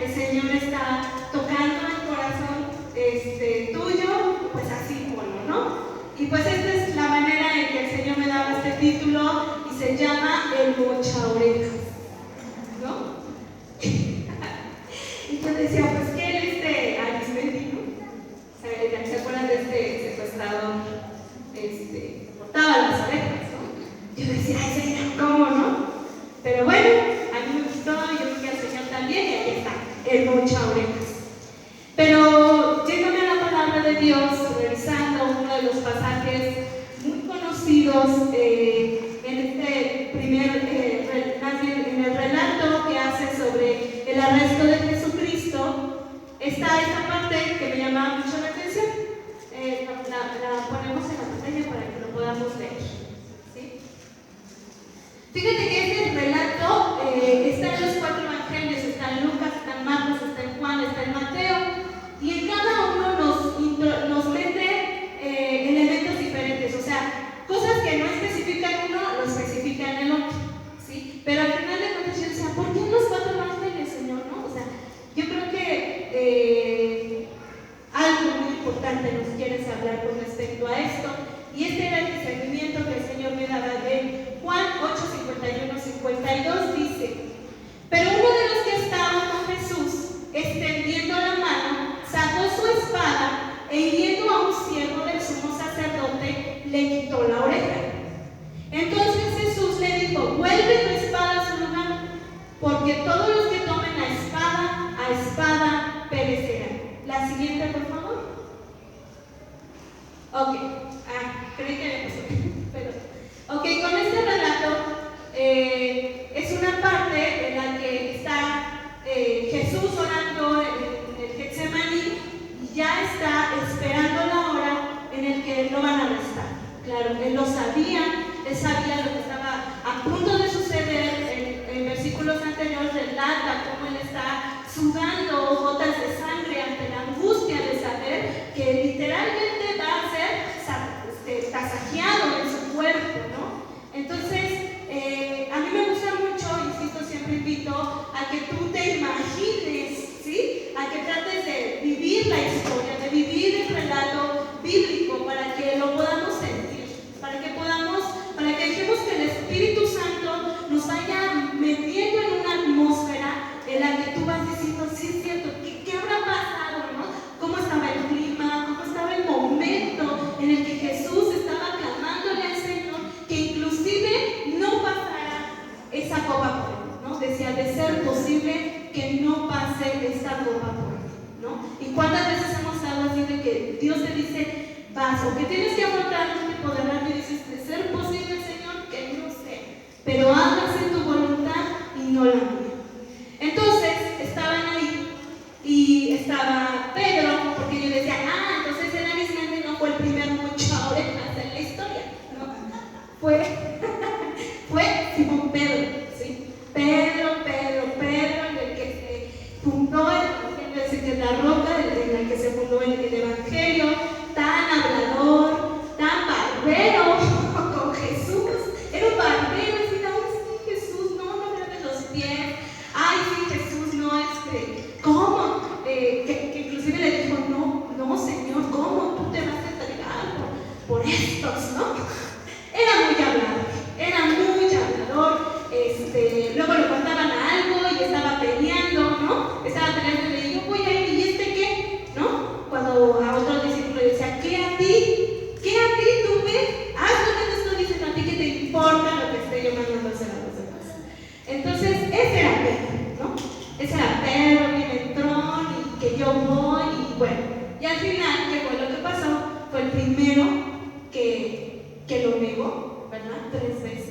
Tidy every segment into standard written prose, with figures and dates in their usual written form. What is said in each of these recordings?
el Señor está tocando el corazón tuyo, pues así bueno, ¿no? Y pues esta es la manera en que el Señor me daba este título y se llama El Mochaorejas, ¿no? Y yo decía, pues que él Arismendi, ¿no? ¿Se acuerdan de este secuestrador? Cortaba las orejas, ¿no? Yo decía, ay Señor, ¿cómo no? Pero bueno, a mí me gustó, yo creo que al Señor también, y aquí está, El Mochaorejas. Pero yéndome a la palabra de Dios, revisando uno de los pasajes muy conocidos en este en el relato que hace sobre el arresto de Jesucristo, está esta parte que me llamaba mucho la atención. La ponemos en la pantalla para que lo podamos leer, ¿sí? Fíjate que este relato está en los 4 evangelios, está en Lucas, está en Marcos, está en Juan, está en Mateo, y en cada uno nos mete elementos diferentes, o sea, cosas que no especifican uno, lo especifican el otro, ¿sí? Pero al final de cuentas yo decía, ¿por qué en los 4 evangelios, Señor? ¿No? O sea, yo creo que algo muy importante nos quieres hablar con respecto a esto, y este era el discernimiento que el Señor me daba de Juan 8:51-52, dice: pero uno de los que estaba con Jesús, extendiendo la mano, sacó su espada e hiriendo a un siervo del sumo sacerdote, le quitó la oreja. Entonces Jesús le dijo: vuelve tu espada a su lugar, porque todos los que tomen a espada perecerán. La siguiente, por favor. Ok, creí que había pasado. Ok, con este relato es una parte en la que está Jesús orando en el Getsemaní y ya está esperando la hora en la que lo van a arrestar. Claro, él lo sabía, él sabía lo que estaba a punto de suceder. En versículos anteriores relata cómo él está sudando gotas de sangre ante la angustia de saber que literalmente va a ser tasajeado en su cuerpo, ¿no? Entonces, a mí me gusta mucho, insisto, siempre invito a que tú te imagines, ¿sí? A que trates de vivir la historia, de vivir el relato bíblico para que lo podamos sentir, para que dejemos que el Espíritu Santo nos vaya metiendo en una atmósfera en la que tú vas diciendo, sí es cierto, ¿qué habrá pasado, no? ¿Cómo estaba el clima? ¿Cómo estaba el momento en el que Jesús estaba clamándole al Señor que inclusive no pasara esa copa por él, ¿no? Decía, de ser posible que no pase esta copa por él, ¿no? ¿Y cuántas veces hemos estado así de que Dios te dice, vas, o que tienes que afrontar un tipo de reto y dices, de ser posible, Señor, que no sé, pero hágase tu voluntad y no la mía? Entonces, estaban ahí y estaba Pedro, porque yo decía, entonces el Arismendi no fue el primer mochaorejas en la historia, ¿no? Fue Simón Pedro, ¿sí? Pedro, el que se fundó el Evangelio, que es la roca en la que se fundó el Evangelio, tan hablador, tan barbero con Jesús, era un barbero, y decía, ay sí, Jesús, no me laves los pies, ay sí, Jesús, no, ¿cómo? Que inclusive le dijo, no, Señor, ¿cómo tú te vas a entregar por estos, no? Era muy hablador, luego le contaban algo y estaba peleando, ¿no? Estaba peleando y le dijo, voy a ir, ¿y qué? ¿No? Cuando a otro discípulo le decía, ¿qué a ti? Tú ve, haz lo que te estoy diciendo a ti, ¿qué te importa lo que esté yo mandando a hacer a los demás? Entonces, ese era Pedro, ¿no? Ese era Pedro, bien entrón, y que yo voy, y bueno. Y al final, ¿qué fue lo que pasó? Fue el primero que lo negó, ¿verdad? 3 veces.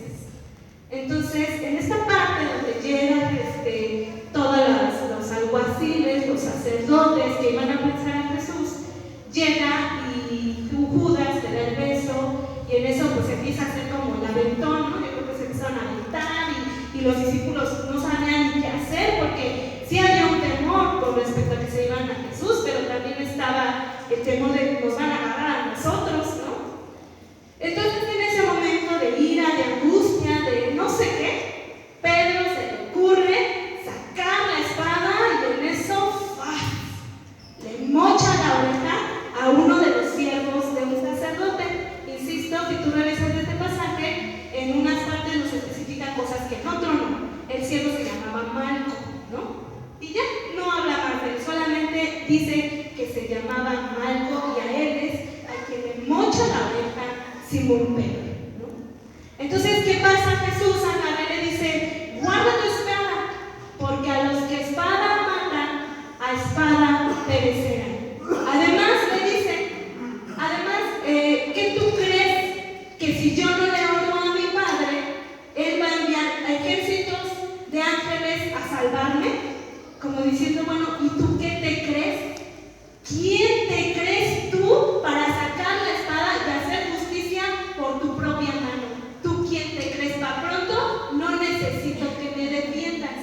Entonces, en esta parte donde llegan todos los alguaciles, los sacerdotes que iban a prensar a Jesús, llega y Judas le da el beso, y en eso pues empieza a hacer como el aventón, ¿no? Yo creo que se empezaron a aventar y los discípulos no sabían ni qué hacer, porque sí había un temor con respecto a que se iban a Jesús, pero también estaba el temor de que nos van a agarrar a nosotros, ¿no? Entonces, en ese momento de ira, de angustia, de no sé qué, Pedro se le ocurre sacar la espada y en ese dice que se llamaba Malco, y a él es a quien le mocha la oreja Simón Pedro, ¿no? Entonces, ¿qué pasa? Jesús a Natanael le dice: guarda tu espada, porque a los que espada matan, a espada perecerán. Además le dice, ¿qué tú crees? Que si yo no le oro a mi Padre, Él va a enviar ejércitos de ángeles a salvarme. Como diciendo, bueno, ¿y tú qué te crees? ¿Quién te crees tú para sacar la espada y hacer justicia por tu propia mano? ¿Tú quién te crees? Para pronto, no necesito que me defiendas.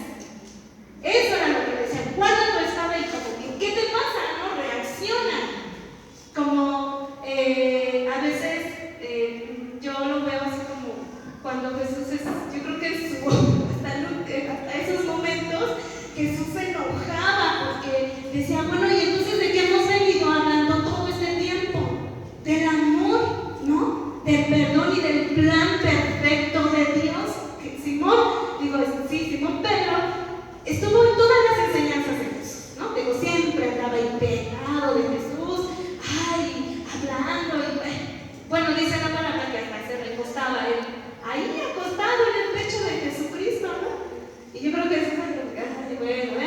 Eso era lo que decía: guarda tu espada, y como que, ¿qué te pasa? ¿No? Reacciona. Como a veces yo lo veo así como cuando Jesús yo creo que hasta esos momentos Jesús se enojaba porque decía, bueno, y entonces ¿de qué hemos venido hablando todo este tiempo? Del amor, ¿no? Del perdón y del plan perfecto de Dios. Simón Pedro estuvo en todas las enseñanzas de Jesús, ¿no? Siempre andaba impregnado de Jesús, hablando, y bueno, dice la palabra que hasta se recostaba él ahí acostado en el pecho de Jesucristo, ¿no? Y yo creo que eso es lo que después ven, ¿no?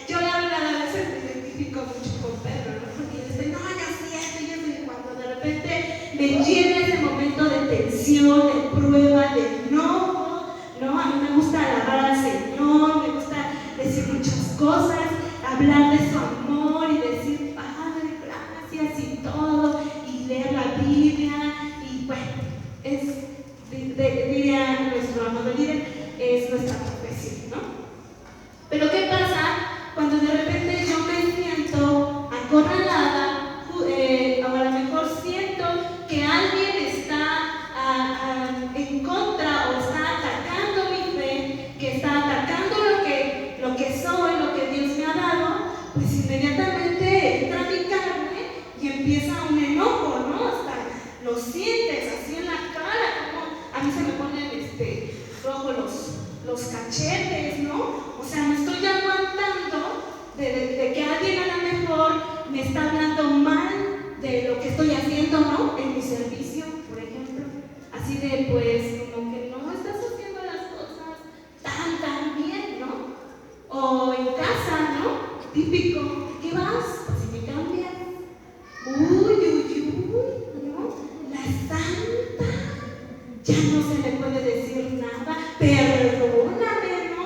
Yo la verdad a veces me identifico mucho con Pedro, ¿no? Porque dice, no, yo sí, esto, y cuando de repente me llega ese momento de tensión, de prueba, de enojo, ¿no? A mí me gusta alabar al Señor, me gusta decir muchas cosas, hablar de su amor y decir, Padre, gracias y todo, y leer la Biblia, y bueno, diría nuestro amado líder, es nuestra profesión, ¿no? Pero ¿qué pasa cuando de repente yo me siento acorralada, o a lo mejor siento que alguien está en contra o está atacando mi fe, que está atacando lo que soy, lo que Dios me ha dado? Pues inmediatamente entra mi carne y empieza un enojo, ¿no? Hasta lo sientes así en la cara, como a mí se me ponen rojos los cachetes, ¿no? O sea, me estoy aguantando de que alguien a lo mejor me está hablando mal de lo que estoy haciendo, ¿no? En mi servicio, por ejemplo. Así de, pues, como que no estás haciendo las cosas tan bien, ¿no? O en casa, ¿no? Típico, ¿qué vas? Pues si me cambias. Uy, ¿no? La santa, ya no se le puede decir nada, perdóname, ¿no?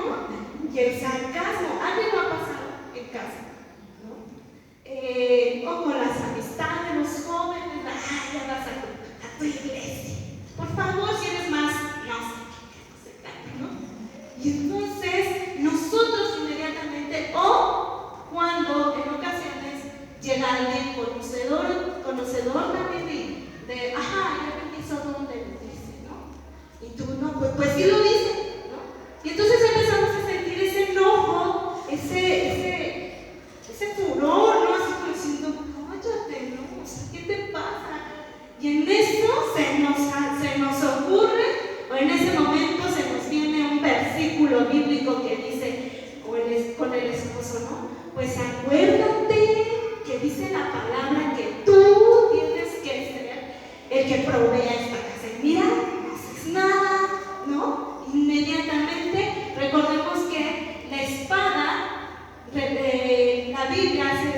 Y el sarcasmo, alguien lo ha pasado en casa, ¿no? Como las amistades, los jóvenes, ya vas a tu iglesia. Por favor, si eres más, no sé, ¿no? Y entonces, nosotros inmediatamente, o cuando en ocasiones llega alguien conocedor también de ¿eso dónde lo dice, no? Y tú, no, pues sí lo dice, ¿no? Y entonces empezamos a sentir ese enojo, ese furor, ¿no? Así como diciendo, cállate, ¿no? O sea, ¿qué te pasa? Y en eso se nos ocurre, o en ese momento se nos viene un versículo bíblico que dice, con el esposo, ¿no? Pues acuérdate que dice la palabra que tú tienes que ser el que provea esta casa. Y mira, no haces nada, ¿no? Inmediatamente, recordemos que la espada, la Biblia hace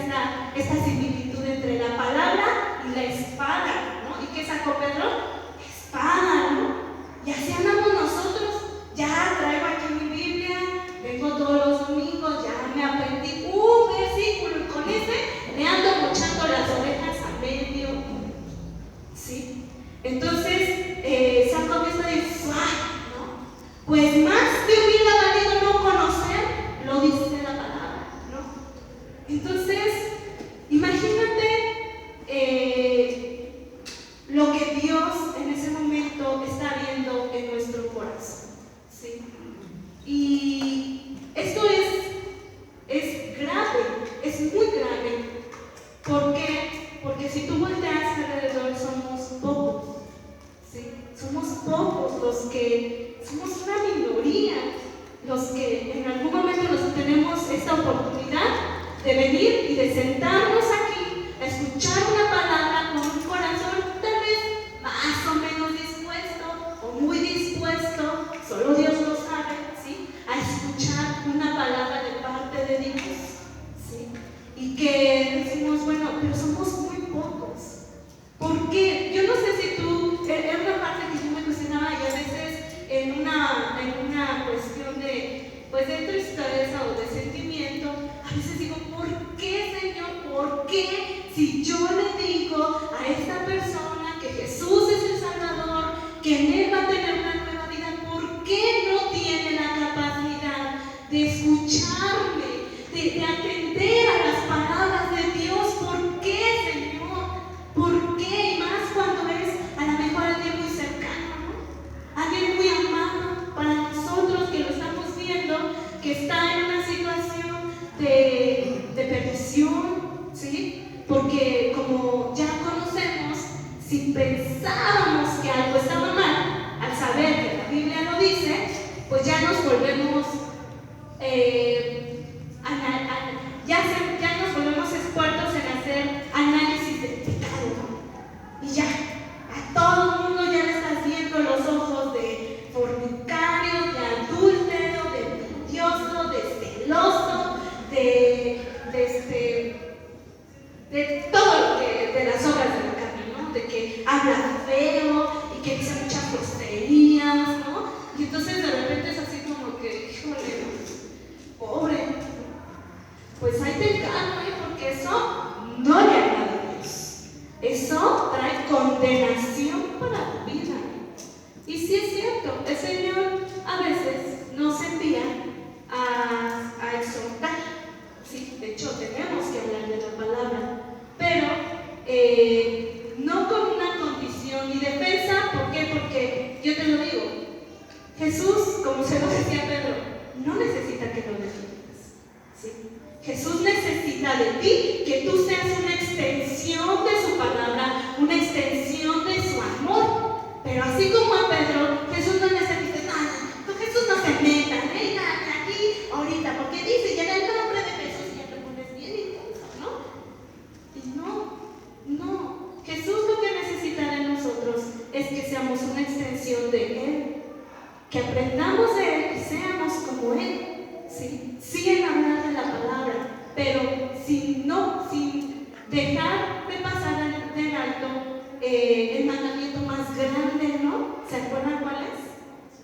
esta similitud entre la palabra y la espada, ¿no? ¿Y qué sacó Pedro? Espada, ¿no? Y así andamos nosotros. Ya traigo aquí mi Biblia, vengo todos los domingos, ya me aprendí un versículo y con ese me ando mochando las orejas a medio, ¿sí? Entonces, saco esto de ¿no? Pues más te hubiera valido no conocer, lo dice la palabra, ¿no? Entonces, imagínate lo que Dios en ese momento está viendo en nuestro corazón, ¿sí? Y esto es grave, es muy grave. ¿Por qué? Porque si tú volteas alrededor, somos pocos, ¿sí? Somos pocos los que, somos una minoría, los que en algún momento nos tenemos dedicas, ¿sí? Y que decimos, bueno, pero somos muy pocos. ¿Por qué? Yo no sé si tú, era una parte que yo me cuestionaba y a veces en una cuestión de, pues de tristeza o de sentimiento, a veces digo, ¿por qué, Señor? ¿Por qué si yo le digo a esta persona que Jesús es el Salvador, que en Él va a tener una nueva vida, ¿por qué no tiene la capacidad de escucharme, de atender a las palabras de Dios? ¿Por qué, Señor? ¿Por qué? Y más cuando es a lo mejor alguien muy cercano, ¿no? Alguien muy amado para nosotros que lo estamos viendo, que está en una situación de perdición, ¿sí? Porque como ya conocemos, si pensábamos que algo estaba mal, al saber que la Biblia lo dice, pues ya nos volvemos ya nos volvemos expertos en hacer análisis del pecado, ¿no? Y ya, a todo el mundo ya le estás viendo los ojos de fornicario, de adúltero, de envidioso, de celoso, de todo lo que, de las obras de la carne, ¿no? De que habla feo y que dice muchas groserías, ¿no? Y entonces de repente es así como que, híjole, pobre, pues hay pecado, porque eso no le agrada a Dios. Eso trae condenación para tu vida. Y sí es cierto, el Señor a veces nos envía a exhortar. Sí, de hecho tenemos que hablar de la palabra, pero no con una condición ni defensa. ¿Por qué? Porque yo te lo digo, Jesús, como se lo decía Pedro, no necesita que lo defiendas, ¿sí? Jesús necesita de ti que tú seas una extensión de su palabra, una extensión de su amor. Pero así como a Pedro, Jesús no necesita nada. Jesús no se meta, aquí ahorita, porque dice, ya en el nombre de Jesús ya te pones bien intenso, ¿no? Y no. Jesús lo que necesita de nosotros es que seamos una extensión de Él, que aprendamos de Él y seamos como Él. Sí en hablar de la palabra, pero sin dejar de pasar en alto el mandamiento más grande, ¿no? ¿Se acuerdan cuál es?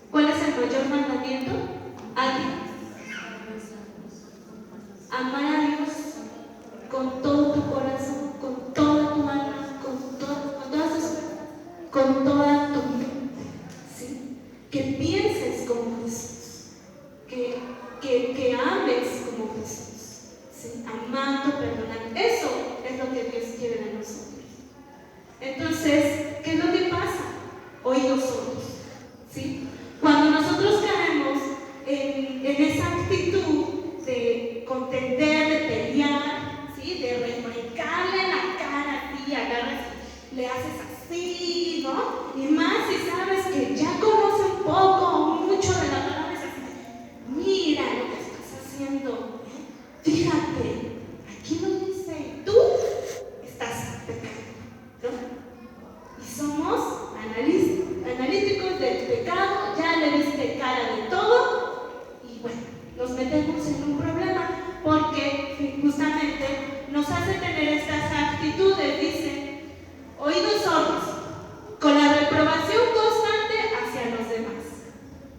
¿Cuál es el mayor mandamiento? Amar a Dios con todo tu corazón, con toda tu alma, con toda tu mente, ¿sí? Que pienses como Jesús, que ames como Jesús, ¿sí? Amando, perdonando. Eso es lo que Dios quiere de nosotros. Entonces, ¿qué es lo que pasa? Oídos sordos, ¿sí? Cuando nosotros caemos en esa actitud de contender, de pelear, ¿sí? De refrescarle la cara a ti, agarras y le haces así, ¿no? Y más si sabes que ya conoce un poco o mucho de la palabra, es así, mira lo que estás haciendo, fíjate, aquí no dice, tú estás pecando, ¿no? Y somos analíticos del pecado, ya le diste cara de todo y bueno, nos metemos en un problema porque justamente nos hace tener estas actitudes. Dice, oídos sordos, con la reprobación constante hacia los demás.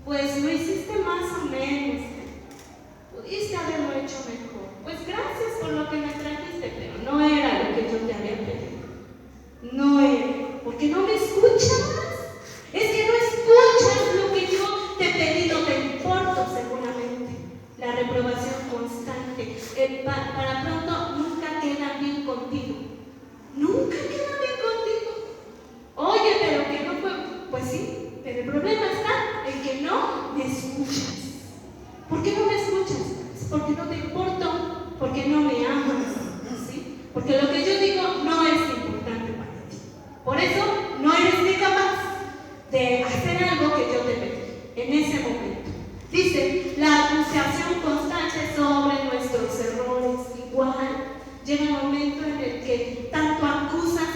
Pues lo hiciste más o menos, pudiste haberlo hecho mejor. Pues gracias por lo que me trajiste, pero no era lo que yo te había pedido. No era, porque no me escuchas. Es que no escuchas lo que yo te he pedido, te importo seguramente. La reprobación constante. Para pronto nunca queda bien contigo. Nunca queda bien contigo. Oye, pero que no fue. Pues sí, pero el problema está en que no me escuchas. ¿Por qué no me escuchas? Porque no te importo, porque no me amas, ¿sí? Porque lo que yo digo no es importante para ti. Por eso no eres ni capaz de hacer algo que yo te pedí en ese momento. Dice, la acusación constante sobre nuestros errores. Igual, llega un momento en el que tanto acusas,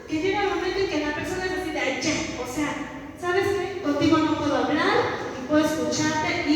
que llega un momento en que la persona es así de, ya, o sea, ¿sabes qué? Contigo no puedo hablar, y puedo escucharte, y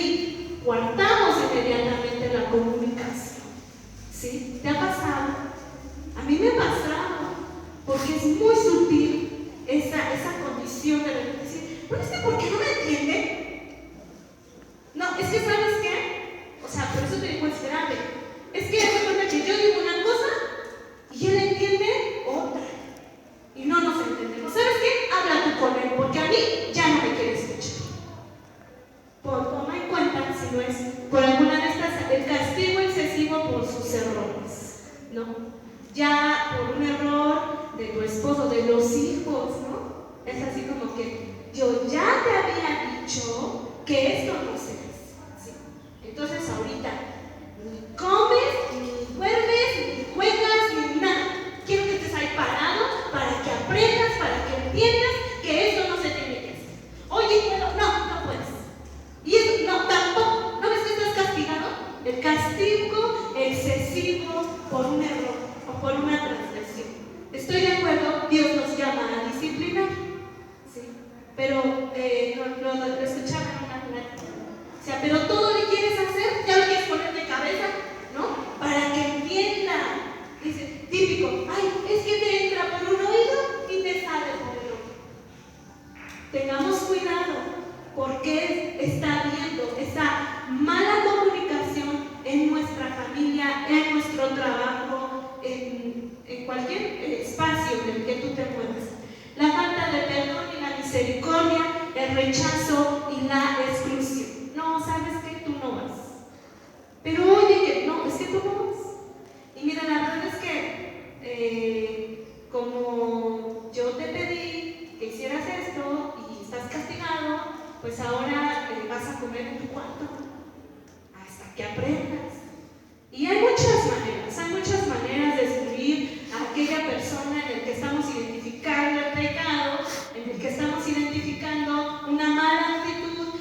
ya por un error de tu esposo, de los hijos, ¿no? Es así como que yo ya te había dicho que esto no se hace, ¿sí? Entonces ahorita ni comes, ni duermes, ni juegas, ni nada. Quiero que estés ahí parado para que aprendas, para que entiendas que esto no se tiene que hacer. Oye, ¿puedo? No puedes. Y eso, no, tampoco. ¿No ves que estás castigado? El castigo excesivo por un error o por una transgresión. Estoy de acuerdo, Dios nos llama a disciplinar, ¿sí? Pero lo escuchaba en una plática. O sea, pero todo lo quieres hacer, ya lo quieres poner de cabeza, ¿no? Para que entienda. Dice, típico, ay, es que te entra por un oído y te sale por el otro. Tengamos cuidado, porque está habiendo esa mala comunicación en nuestra familia, en nuestro trabajo, en cualquier espacio en el que tú te muevas. La falta de perdón y la misericordia, el rechazo y la exclusión. No, sabes que tú no vas. Pero oye, que no, es que tú no vas. Y mira, la verdad es que como yo te pedí que hicieras esto y estás castigado, pues ahora vas a comer en tu cuarto hasta que aprendas. Y hay muchas maneras de excluir a aquella persona en la que estamos identificando el pecado, en el que estamos identificando una mala actitud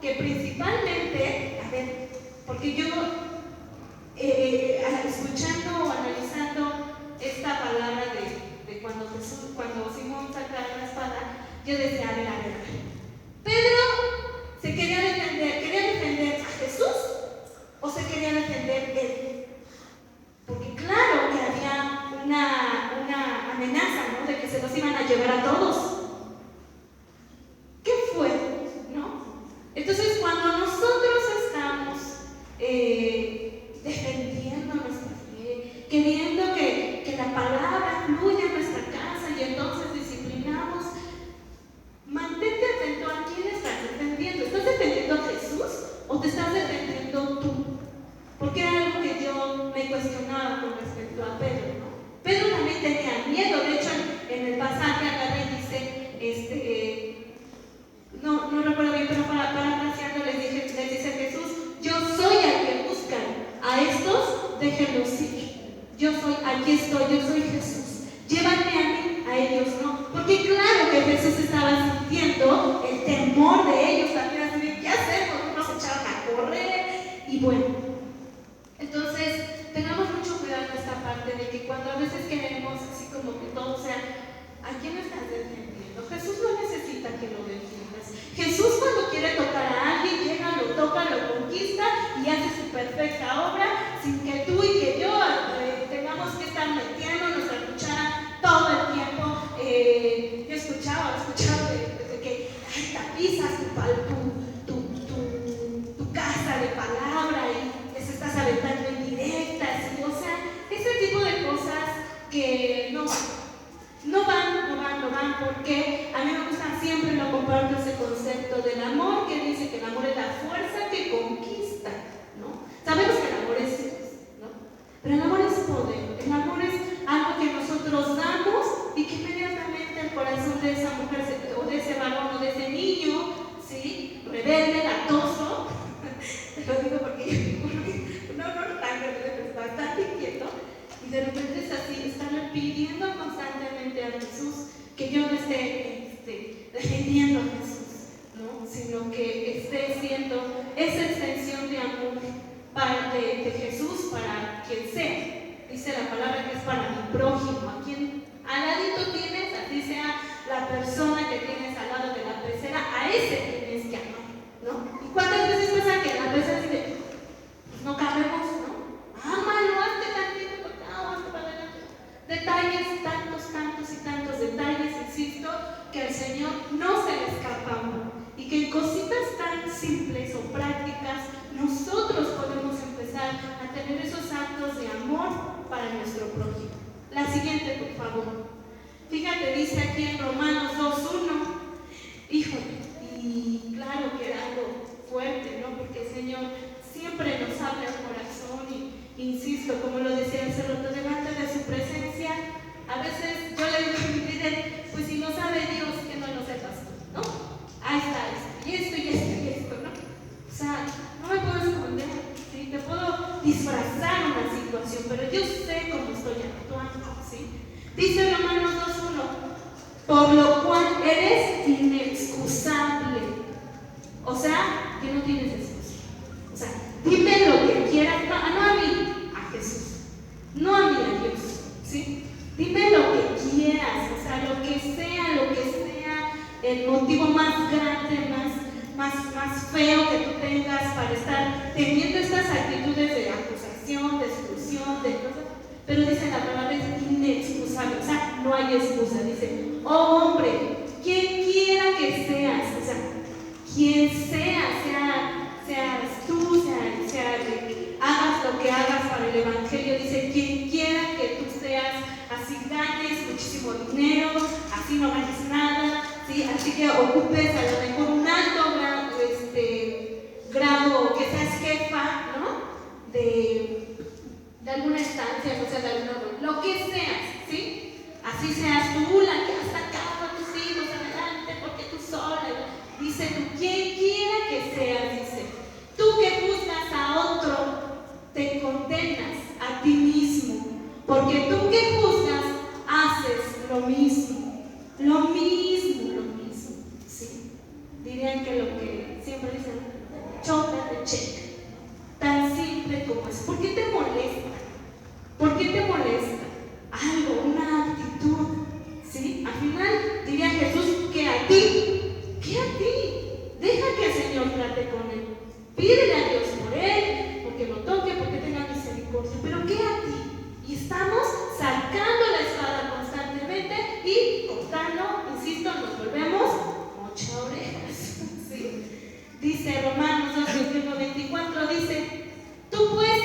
que principalmente, a ver, porque yo escuchando o analizando esta palabra de cuando Simón sacaba la espada, yo decía, a ver, Pedro se quería defender a Jesús o se quería defender él, porque claro que había una amenaza, ¿no? De que se los iban a llevar a todos. ¿Qué fue? ¿No? Entonces, cuando nosotros estamos defendiendo nuestra fe, queriendo que la palabra fluya en nuestra casa y entonces disciplinamos, mantente atento a quién estás defendiendo. ¿Estás defendiendo a Jesús o te estás defendiendo tú? Porque era algo que yo me cuestionaba con respecto a Pedro, ¿no? Pedro también tenía miedo. De hecho, en el pasaje agarra y dice, no recuerdo bien, pero parafraseando les dice Jesús, yo soy al que buscan, a estos déjenlos ir. Yo soy, aquí estoy, yo soy Jesús. Llévame a mí, a ellos no. Porque claro que Jesús estaba sintiendo el temor de ellos también, así de, ¿qué hacemos? Nos echaron a correr. Y bueno, entonces tengamos mucho cuidado en esta parte de que cuando a veces queremos así como que todo sea, ¿a quién estás defendiendo? Jesús no necesita que lo defiendas. Jesús cuando quiere tocar a alguien, llega, lo toca, lo conquista y hace su perfecta obra sin que tú y que yo tengamos que estar metiendo nuestra cuchara todo el tiempo. Yo he escuchado de que tapizas tu casa de palabra y les estás aventando indirectas, y, o sea, ese tipo de cosas que no van, porque a mí me gusta, siempre lo comparto, ese concepto del amor, que dice que el amor es la fuerza que conquista, ¿no? Sabemos que el amor es Dios, ¿no? Pero el amor es poder, el amor es algo que nosotros damos y que inmediatamente el corazón de esa mujer o de ese varón o de ese niño, ¿sí? Rebelde, latoso, te lo digo porque no tan rebelde, pero bastante inquieto, y de repente es así, estarle pidiendo constantemente a Jesús que yo no esté defendiendo a Jesús, ¿no? Sino que esté siendo esa extensión de amor de Jesús para quien sea. Dice la palabra que es para mi prójimo, a quien al ladito tienes, así sea la persona que tienes al lado de la pecera, a ese tienes que amar, ¿no? ¿Y cuántas veces pasa que la pecera dice, pues no cabemos, ¿no? Ámalo, hazte tantito, hazte para adelante. Detalles, tantos detalles, insisto, que al Señor no se le escapan, y que en cositas tan simples o prácticas nosotros podemos empezar a tener esos actos de amor para nuestro prójimo. La siguiente, por favor. Fíjate, dice aquí en Romanos 2:1, híjole, y claro que era algo fuerte, ¿no? Porque el Señor siempre nos habla al corazón y insisto, como lo decía hace rato, delante de Dice Romanos 2:1, por lo cual eres inexcusable. O sea, que no tienes excusa. O sea, dime lo que quieras, no a mí, a Jesús. No a mí, a Dios, ¿sí? Dime lo que quieras, o sea, lo que sea, el motivo más grande, más feo que tú tengas para estar teniendo estas actitudes de acusación, de exclusión, de cosas. Pero dice la palabra es inexcusable, o sea, no hay excusa. Dice, oh hombre, quien quiera que seas, o sea, quien seas tú, hagas lo que hagas para el evangelio, dice, quien quiera que tú seas, así ganes muchísimo dinero, así no ganes nada, ¿sí? Así que ocupes a lo mejor un alto grado, que seas jefa, ¿no? De alguna estancia, o sea, de alguna, lo que seas, ¿sí? Así seas tú la que has sacado a tus hijos adelante porque tú sola. Dice tú, quien quiera que seas, dice, tú que juzgas a otro, te condenas a ti mismo, porque tú que juzgas haces lo mismo, ¿sí? Dirían que lo que siempre dicen, choca de cheque, tan simple como es. ¿Por qué te molesta? ¿Por qué te molesta? Algo, una actitud, ¿sí? Al final diría Jesús que a ti, deja que el Señor trate con él, pídele a Dios por él, porque lo toque, porque tenga misericordia, pero ¿qué a ti? Y estamos sacando la espada constantemente y cortando, insisto, nos volvemos mocha orejas, ¿sí? Dice Romanos 2:21-24, dice, tú pues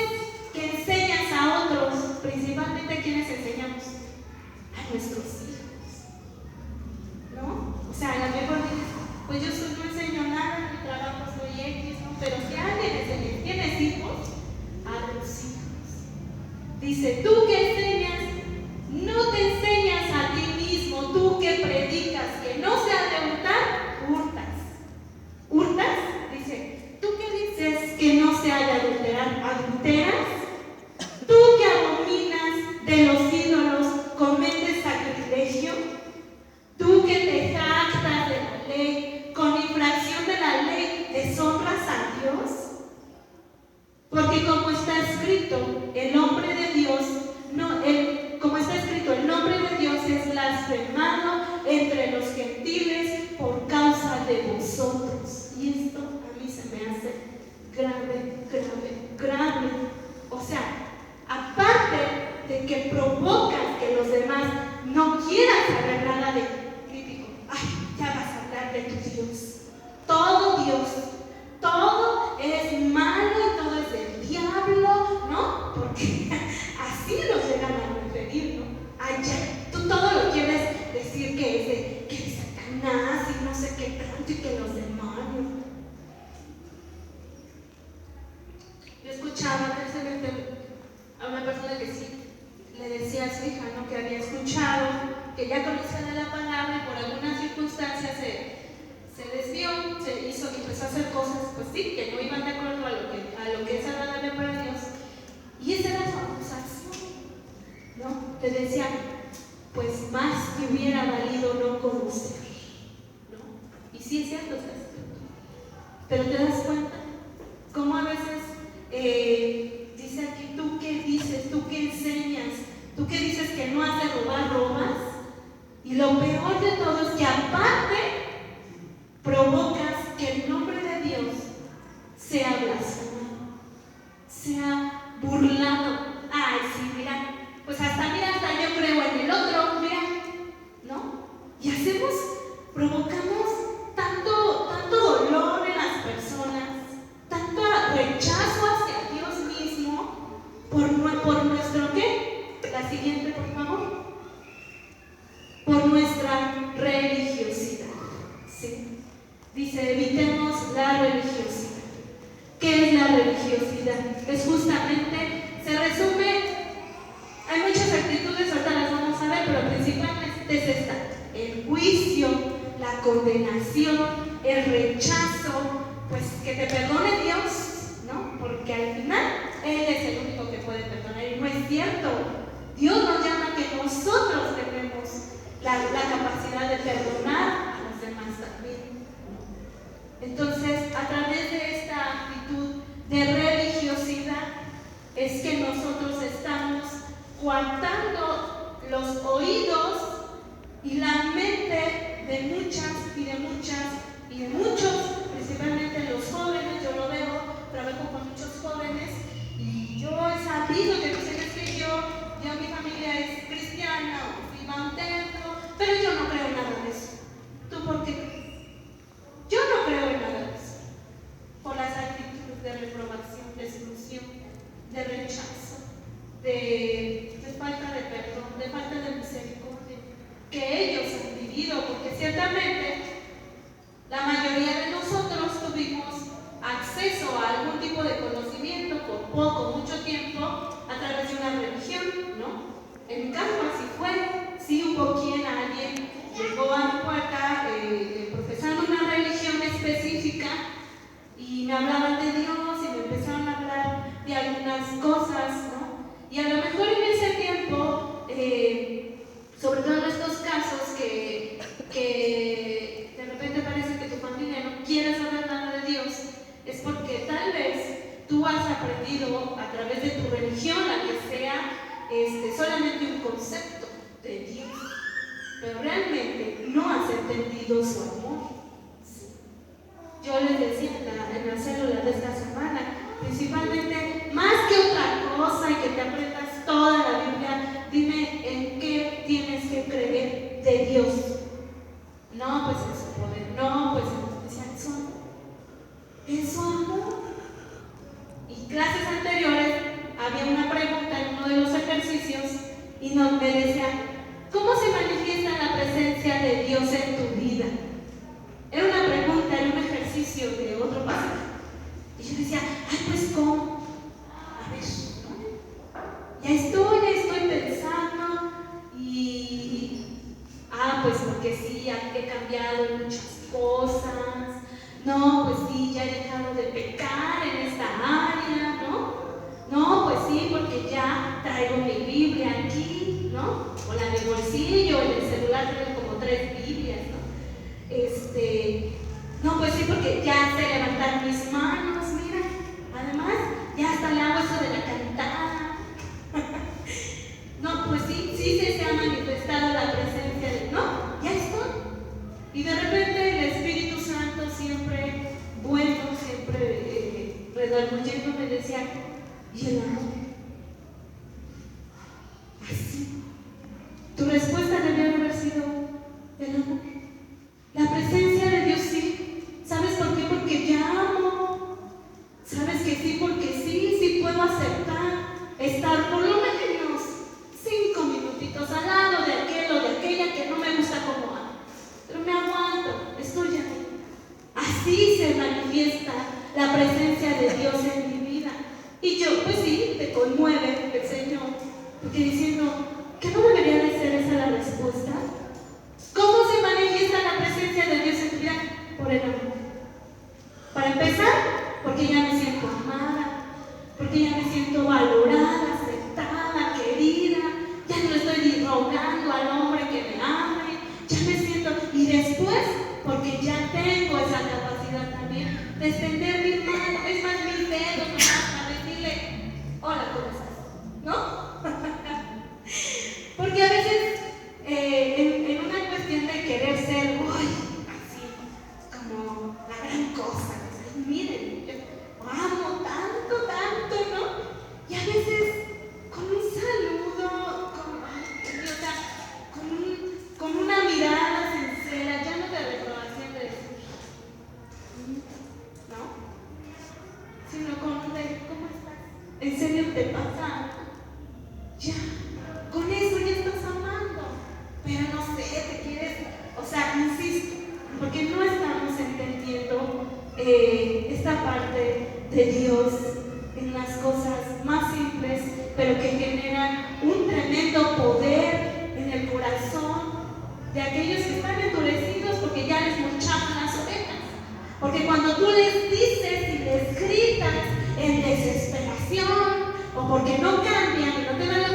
que enseñas a otros, principalmente ¿quiénes enseñamos? A nuestros hijos, ¿no? O sea, a lo mejor dices, pues yo no enseño nada, en mi trabajo soy X, ¿no? Pero si alguien enseña, ¿tienes hijos? A los hijos. Dice, tú que enseñas, no te enseñas a ti mismo, tú que predicas que no se ha de hurtar, hurtas, dice, tú que dices que no se ha de adulterar, adulteras, tú que abominas de los ídolos, cometes sacrilegio, tú que te jactas de la ley, con infracción de la ley, deshonras a Dios. Porque como está escrito, el nombre de Dios, como está escrito, el nombre de Dios es blasfemado entre los gentiles por causa de vosotros. Y esto a mí se me hace grave. O sea, aparte de que provocas que los demás no quieran saber nada de crítico, ay, ya vas a hablar de tu Dios. Todo es malo y todo es del diablo, ¿no? Porque así nos llegan a referir, ¿no? Ay, ya, tú todo lo quieres decir que es de Satanás y no sé qué tanto y que los demonios. Yo escuchaba recientemente a una persona que sí le decía a su hija, ¿no? Que había escuchado, que ya conocía de la palabra y por algunas circunstancias se desvió, empezó a hacer cosas, pues sí, que no iban de acuerdo a lo que es agradable para Dios. Y esa era su acusación, ¿no? Te decía, pues más que hubiera valido no conocer, ¿no? Y sí es cierto, pero te das cuenta cómo a veces dice aquí, tú qué dices, tú qué enseñas, tú qué dices que no has de robar, robas. Y lo peor de todo es que aparte provocas que el nombre de Dios sea blasfemado, sea burlado. Ay, sí, mira, pues hasta yo creo en el otro, mira, ¿no? Y provocamos tanto dolor en las personas, tanto rechazo hacia Dios mismo, por nuestro ¿qué? La siguiente, por favor. Por nuestra religiosidad, ¿sí? Dice, evitemos la religiosidad. ¿Qué es la religiosidad? Es justamente, se resume, hay muchas actitudes, ahorita las vamos a ver, pero principalmente es esta: el juicio, la condenación, el rechazo, pues que te perdone Dios, ¿no? Porque al final Él es el único que puede perdonar, y no es cierto. Dios nos llama a que nosotros le muchos, principalmente los jóvenes, yo lo veo, trabajo con muchos jóvenes y yo he sabido que dicen es que yo mi familia es cristiana, o iba a un templo, pero yo no creo en nada de eso. ¿Tú por qué crees? Yo no creo en nada de eso. Por las actitudes de reprobación, de exclusión, de rechazo, de falta de perdón, de falta de misericordia que ellos han vivido, porque ciertamente la mayoría de nosotros tuvimos acceso a algún tipo de conocimiento por poco, mucho tiempo, a través de una religión, ¿no? En mi caso así fue. Sí hubo alguien llegó a mi puerta profesando una religión específica y me hablaban de Dios y me empezaron a hablar de algunas cosas, ¿no? Y a lo mejor en ese tiempo, sobre todo en estos casos que de repente parece que tu familia no quiere saber nada de Dios, es porque tal vez tú has aprendido a través de tu religión a que sea solamente un concepto de Dios, pero realmente no has entendido su amor. Yo les decía en la célula de esta semana, principalmente, más que otra cosa y que te aprendas toda la Biblia, dime en qué tienes que creer de Dios. No, pues en su poder, no, pues en su amor. En su amor. Y clases anteriores había una pregunta en uno de los ejercicios y me decía, ¿cómo se manifiesta la presencia de Dios en tu vida? Era una pregunta, era un ejercicio de otro pasaje. Y yo decía, ay, pues ¿cómo? A ver, ¿no? Ya estoy pensando y... pues porque sí, he cambiado muchas cosas. No, pues sí, ya he dejado de pecar en esta área, ¿no? No, pues sí, porque ya traigo mi Biblia aquí, ¿no? O la de bolsillo, en el celular tengo como 3 Biblias, ¿no? No, pues sí, porque ya sé levantar mis manos, mira. Además, ya hasta le hago eso de la cantada. No, pues sí se ha manifestado la presencia de... No, ya estoy. Y de repente el Espíritu Santo siempre bueno, siempre redarguyendo me decía, ¿y el amor? Así. Tu respuesta debía haber sido el amor. La presencia de Dios sí. ¿Sabes por qué? Porque ya amo. ¿Sabes que sí? Porque sí puedo aceptar estar por lo menos 5 minutitos al lado de aquel o de aquella que no me gusta como amo. Pero me aguanto, estoy ahí. Así se manifiesta la presencia de Dios en mi vida. Y yo, pues sí, te conmueve el Señor, porque diciendo, ¿que no debería de ser esa la respuesta? ¿Cómo se manifiesta la presencia de Dios en tu vida? Por el amor. Para empezar, porque ya me siento amada, porque ya me siento valorada, aceptada, querida, ya no estoy rogando al hombre que me ame, ya me siento, y después, porque ya tengo esa capacidad también de extender mi mano, es más, mis dedos, para decirle, hola, ¿cómo estás? ¿No? Porque a veces, en una cuestión de querer ser, así, como la gran cosa, miren, yo amo tanto, ¿no? Y a veces, con un saludo, con una mirada sincera, ya no de reprobación de decir, ¿no? Sino con un de, ¿cómo estás? ¿En serio te pasa? Ya, con eso ya estás amando, pero no sé, te quieres, insisto, porque no estamos entendiendo esta parte de Dios en las cosas más simples, pero que generan un tremendo poder en el corazón de aquellos que están endurecidos porque ya les mocharon las orejas. Porque cuando tú les dices y les gritas en desesperación o porque no cambian y no te dan la